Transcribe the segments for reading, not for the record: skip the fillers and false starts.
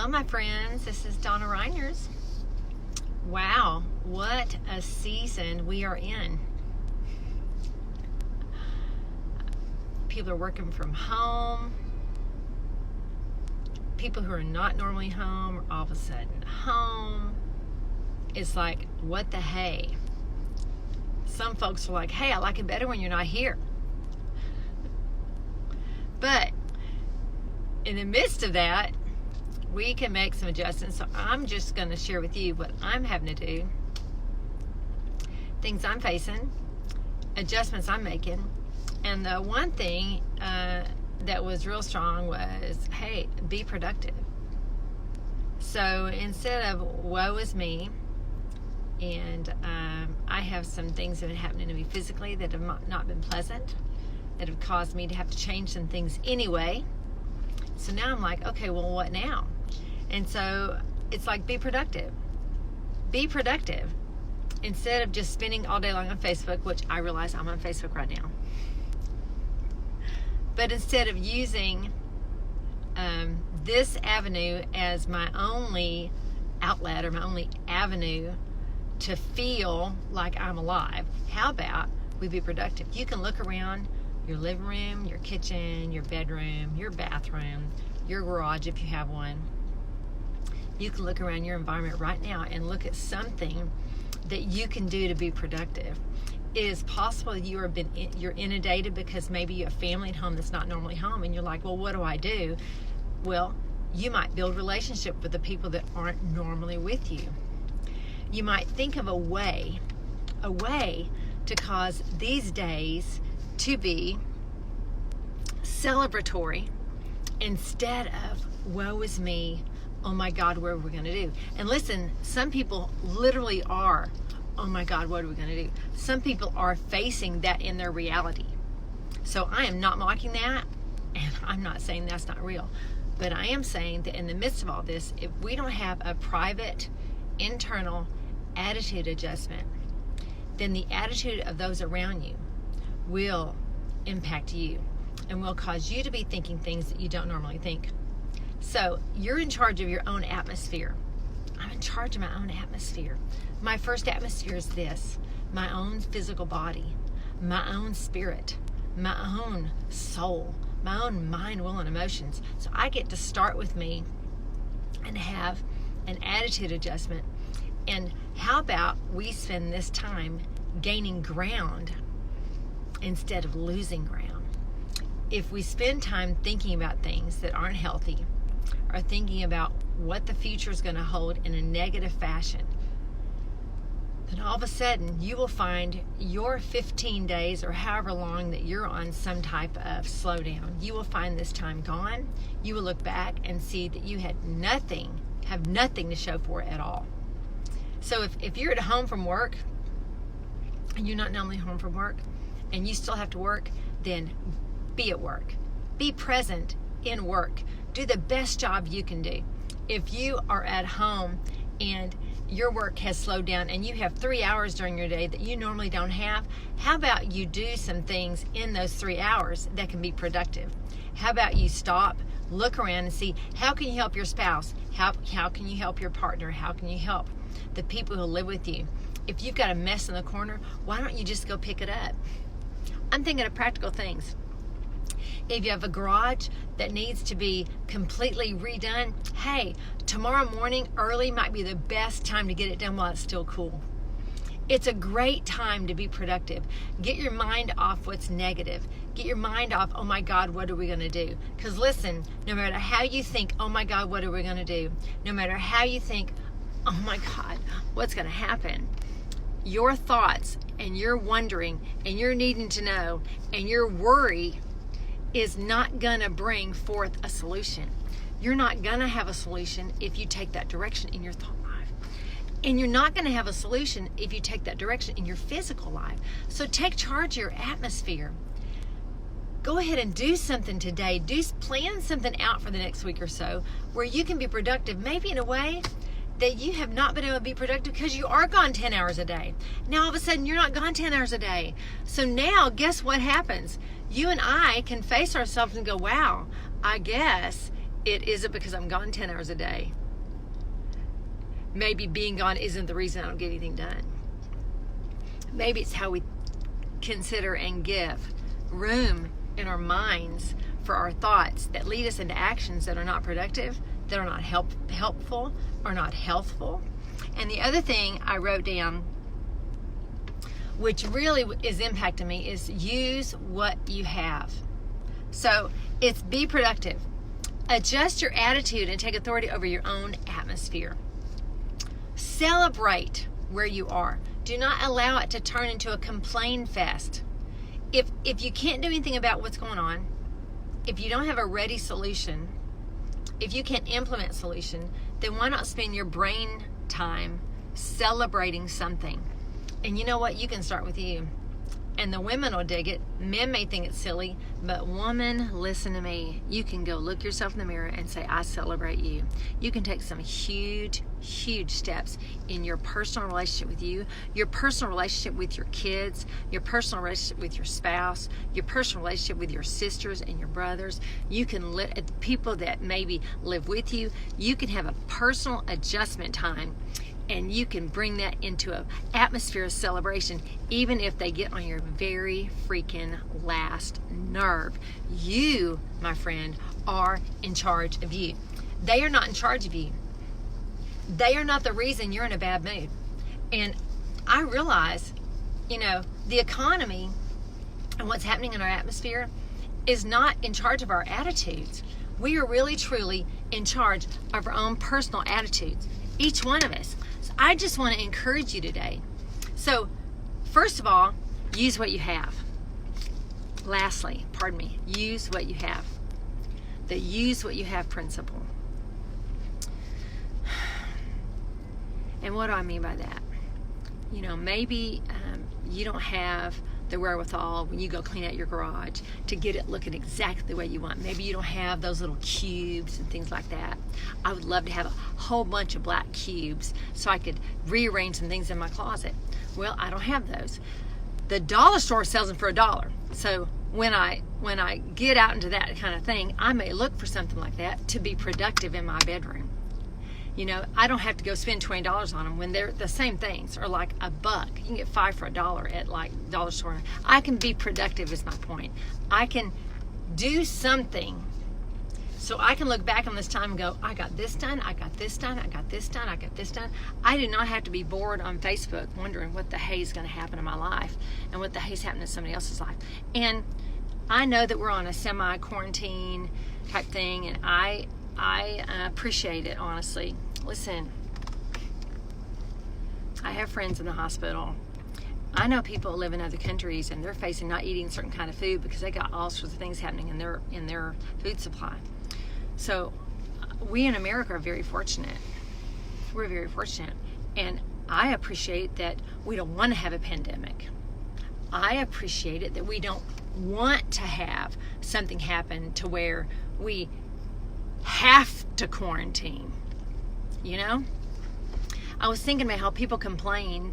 Hello, my friends. This is Donna Reiners. Wow, what a season we are in. People are working from home. People who are not normally home are all of a sudden home. It's like, what the hey? Some folks are like, hey, I like it better when you're not here. But in the midst of that, we can make some adjustments. So I'm just going to share with you what I'm having to do, things I'm facing, adjustments I'm making. And the one thing that was real strong was, hey, be productive. So instead of woe is me, and I have some things that have happened to me physically that have not been pleasant, that have caused me to have to change some things anyway. So now I'm like, okay, well, what now? And so it's like, be productive. Be productive. Instead of just spending all day long on Facebook, which I realize I'm on Facebook right now. But instead of using this avenue as my only outlet or my only avenue to feel like I'm alive, how about we be productive? You can look around your living room, your kitchen, your bedroom, your bathroom, your garage if you have one. You can look around your environment right now and look at something that you can do to be productive. It is possible you're inundated because maybe you have family at home that's not normally home, and you're like, well, what do I do? Well, you might build relationship with the people that aren't normally with you. You might think of a way to cause these days to be celebratory instead of woe is me, oh my God, what are we going to do? And listen, some people literally are, oh my God, what are we going to do? Some people are facing that in their reality. So I am not mocking that, and I'm not saying that's not real. But I am saying that in the midst of all this, if we don't have a private, internal attitude adjustment, then the attitude of those around you will impact you and will cause you to be thinking things that you don't normally think. So you're in charge of your own atmosphere. I'm in charge of my own atmosphere. My first atmosphere is this: my own physical body, my own spirit, my own soul, my own mind, will, and emotions. So I get to start with me and have an attitude adjustment. And how about we spend this time gaining ground instead of losing ground? If we spend time thinking about things that aren't healthy, or thinking about what the future is going to hold in a negative fashion, then all of a sudden you will find your 15 days or however long that you're on some type of slowdown, you will find this time gone. You will look back and see that you have nothing to show for it at all. So if you're at home from work and you're not normally home from work and you still have to work, then be at work. Be present in work. Do the best job you can do. If you are at home and your work has slowed down and you have 3 hours during your day that you normally don't have, how about you do some things in those 3 hours that can be productive? How about you stop, look around and see, how can you help your spouse? How can you help your partner? How can you help the people who live with you? If you've got a mess in the corner, why don't you just go pick it up? I'm thinking of practical things. If you have a garage that needs to be completely redone, hey, tomorrow morning early might be the best time to get it done while it's still cool. It's a great time to be productive. Get your mind off what's negative. Get your mind off, oh my God, what are we going to do? Because listen, no matter how you think, oh my God, what are we going to do? No matter how you think, oh my God, what's going to happen? Your thoughts and your wondering and your needing to know and your worry is not going to bring forth a solution. You're not going to have a solution if you take that direction in your thought life. And you're not going to have a solution if you take that direction in your physical life. So take charge of your atmosphere. Go ahead and do something today. Plan something out for the next week or so where you can be productive, maybe in a way that you have not been able to be productive because you are gone 10 hours a day. Now all of a sudden you're not gone 10 hours a day. So now guess what happens? You and I can face ourselves and go, wow, I guess it isn't because I'm gone 10 hours a day. Maybe being gone isn't the reason I don't get anything done. Maybe it's how we consider and give room in our minds for our thoughts that lead us into actions that are not productive, that are not helpful, or not healthful. And the other thing I wrote down, which really is impacting me, is use what you have. So it's be productive. Adjust your attitude and take authority over your own atmosphere. Celebrate where you are. Do not allow it to turn into a complain fest. If you can't do anything about what's going on, if you don't have a ready solution, if you can't implement solution, then why not spend your brain time celebrating something? And you know what? You can start with you. And the women will dig it. Men may think it's silly, but woman, listen to me. You can go look yourself in the mirror and say, I celebrate you. You can take some huge, huge steps in your personal relationship with you, your personal relationship with your kids, your personal relationship with your spouse, your personal relationship with your sisters and your brothers. You can people that maybe live with you. You can have a personal adjustment time, and you can bring that into an atmosphere of celebration, even if they get on your very freaking last nerve. You, my friend, are in charge of you. They are not in charge of you. They are not the reason you're in a bad mood. And I realize, the economy and what's happening in our atmosphere is not in charge of our attitudes. We are really, truly in charge of our own personal attitudes, each one of us. I just want to encourage you today. So, first of all, use what you have. Lastly, use what you have. The use what you have principle. And what do I mean by that? Maybe you don't have the wherewithal when you go clean out your garage to get it looking exactly the way you want. Maybe you don't have those little cubes and things like that. I would love to have a whole bunch of black cubes so I could rearrange some things in my closet. Well, I don't have those. The dollar store sells them for $1. So when I get out into that kind of thing, I may look for something like that to be productive in my bedroom. I don't have to go spend $20 on them when they're the same things, or like $1. You can get 5 for $1 at like dollar store. I can be productive is my point. I can do something so I can look back on this time and go, I got this done, I got this done, I got this done, I got this done. I do not have to be bored on Facebook wondering what the hay is going to happen in my life and what the hay is happening in somebody else's life. And I know that we're on a semi-quarantine type thing, and I appreciate it, honestly. Listen, I have friends in the hospital. I know people who live in other countries and they're facing not eating certain kind of food because they got all sorts of things happening in their food supply. So we in America are very fortunate. We're very fortunate. And I appreciate that we don't want to have a pandemic. I appreciate it that we don't want to have something happen to where we have to quarantine. I was thinking about how people complain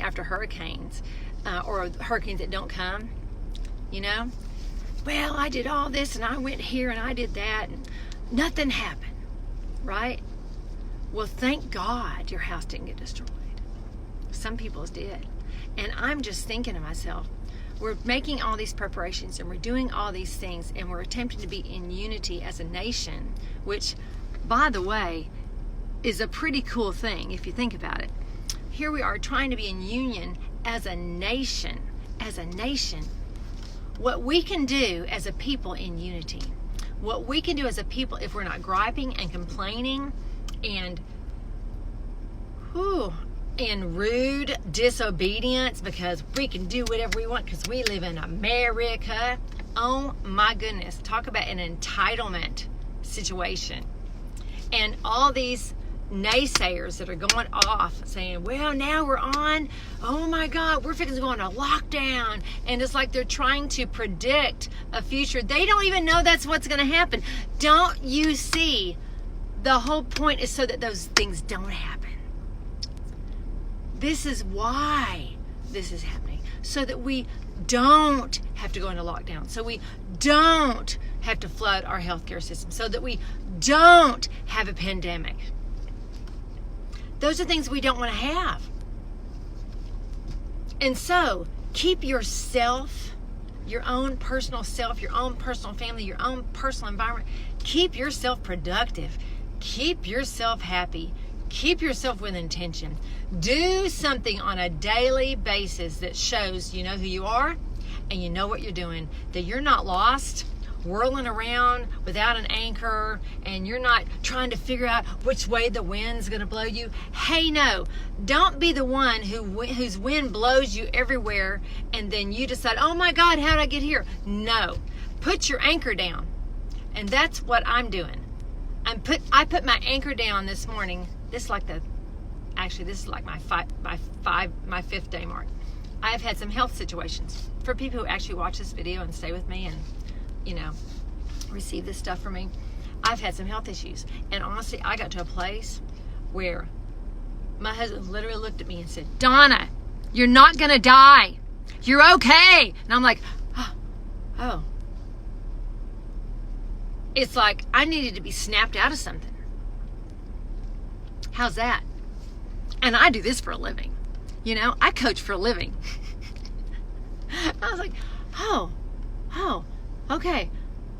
after hurricanes or hurricanes that don't come. Well, I did all this and I went here and I did that and nothing happened, right? Well, thank God your house didn't get destroyed. Some people's did. And I'm just thinking to myself, we're making all these preparations and we're doing all these things and we're attempting to be in unity as a nation, which, by the way, is a pretty cool thing if you think about it. Here we are trying to be in union as a nation. What we can do as a people in unity, what we can do as a people if we're not griping and complaining and rude disobedience because we can do whatever we want because we live in America. Oh my goodness, talk about an entitlement situation. And all these naysayers that are going off saying, well, now we're on, oh my God, we're fixing to go on a lockdown. And it's like they're trying to predict a future. They don't even know that's what's going to happen. Don't you see? The whole point is so that those things don't happen. This is why this is happening. So that we don't have to go into lockdown, so we don't have to flood our healthcare system, so that we don't have a pandemic. Those are things we don't want to have. And so keep yourself, your own personal self, your own personal family, your own personal environment. Keep yourself productive. Keep yourself happy. Keep yourself with intention. Do something on a daily basis that shows you know who you are and you know what you're doing, that you're not lost, whirling around without an anchor, and you're not trying to figure out which way the wind's going to blow you. Hey, no, don't be the one whose wind blows you everywhere, and then you decide, oh my God, how did I get here? No, put your anchor down. And that's what I'm doing. I put my anchor down this morning. This is like my fifth day mark. I have had some health situations. For people who actually watch this video and stay with me and, you know, receive this stuff from me, I've had some health issues. And honestly, I got to a place where my husband literally looked at me and said, Donna, you're not going to die. You're okay. And I'm like, oh. It's like I needed to be snapped out of something. How's that? And I do this for a living. You know, I coach for a living. I was like, oh, okay.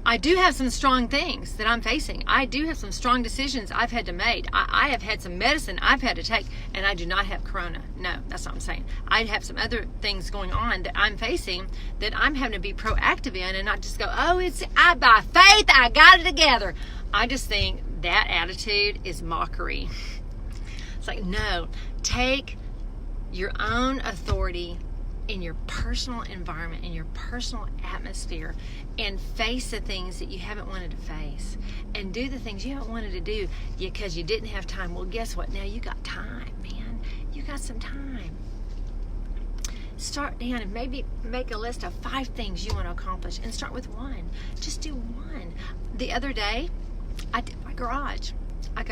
I do have some strong things that I'm facing. I do have some strong decisions I've had to make. I have had some medicine I've had to take, and I do not have corona. No, that's not what I'm saying. I have some other things going on that I'm facing that I'm having to be proactive in and not just go, by faith, I got it together. I just think that attitude is mockery. It's like, no, take your own authority in your personal environment, in your personal atmosphere, and face the things that you haven't wanted to face, and do the things you haven't wanted to do because you didn't have time. Well, guess what? Now you got time, man. You got some time. Start down and maybe make a list of 5 things you want to accomplish, and start with 1. Just do 1. The other day, I did my garage. I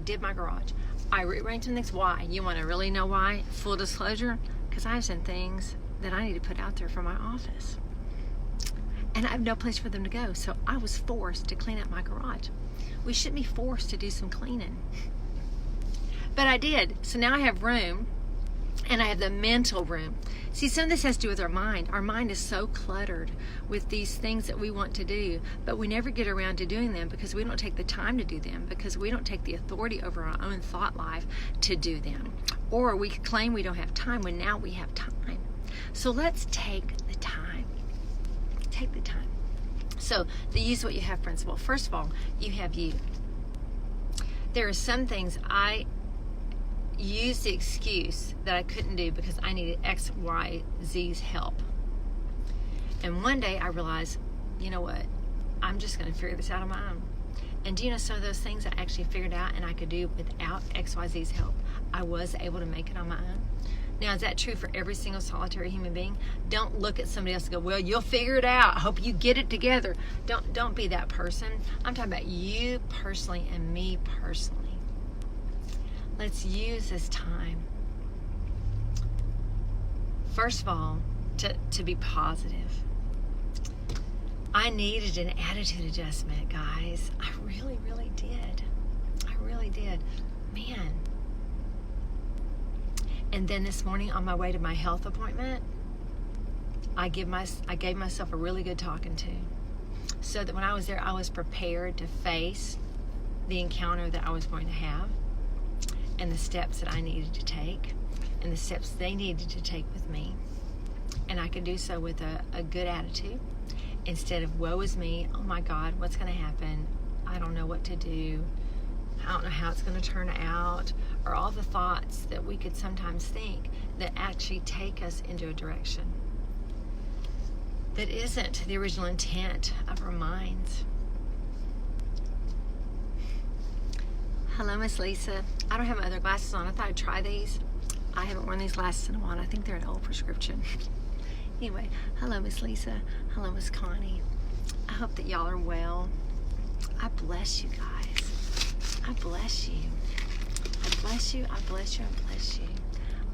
did my garage. I rearranged some things. Why? You want to really know why? Full disclosure, because I have some things that I need to put out there for my office. And I have no place for them to go. So I was forced to clean up my garage. We shouldn't be forced to do some cleaning. But I did. So now I have room, and I have the mental room. See, some of this has to do with our mind. Our mind is so cluttered with these things that we want to do, but we never get around to doing them because we don't take the time to do them, because we don't take the authority over our own thought life to do them. Or we claim we don't have time when now we have time. So let's take the time. Take the time. So the use what you have principle. First of all, you have you. There are some things I use the excuse that I couldn't do because I needed X, Y, Z's help. And one day I realized, you know what? I'm just going to figure this out on my own. And do you know some of those things I actually figured out and I could do without X, Y, Z's help? I was able to make it on my own. Now, is that true for every single solitary human being? Don't look at somebody else and go, well, you'll figure it out. I hope you get it together. Don't be that person. I'm talking about you personally and me personally. Let's use this time, first of all, to be positive. I needed an attitude adjustment, guys. I really, really did. I really did. Man. And then this morning on my way to my health appointment, I gave myself a really good talking to, so that when I was there, I was prepared to face the encounter that I was going to have, and the steps that I needed to take, and the steps they needed to take with me. And I could do so with a good attitude, instead of woe is me, oh my God, what's going to happen? I don't know what to do. I don't know how it's going to turn out, or all the thoughts that we could sometimes think that actually take us into a direction that isn't the original intent of our minds. Hello, Miss Lisa. I don't have my other glasses on. I thought I'd try these. I haven't worn these glasses in a while. I think they're an old prescription. Anyway, hello, Miss Lisa. Hello, Miss Connie. I hope that y'all are well. I bless you guys. I bless you. I bless you. I bless you. I bless you.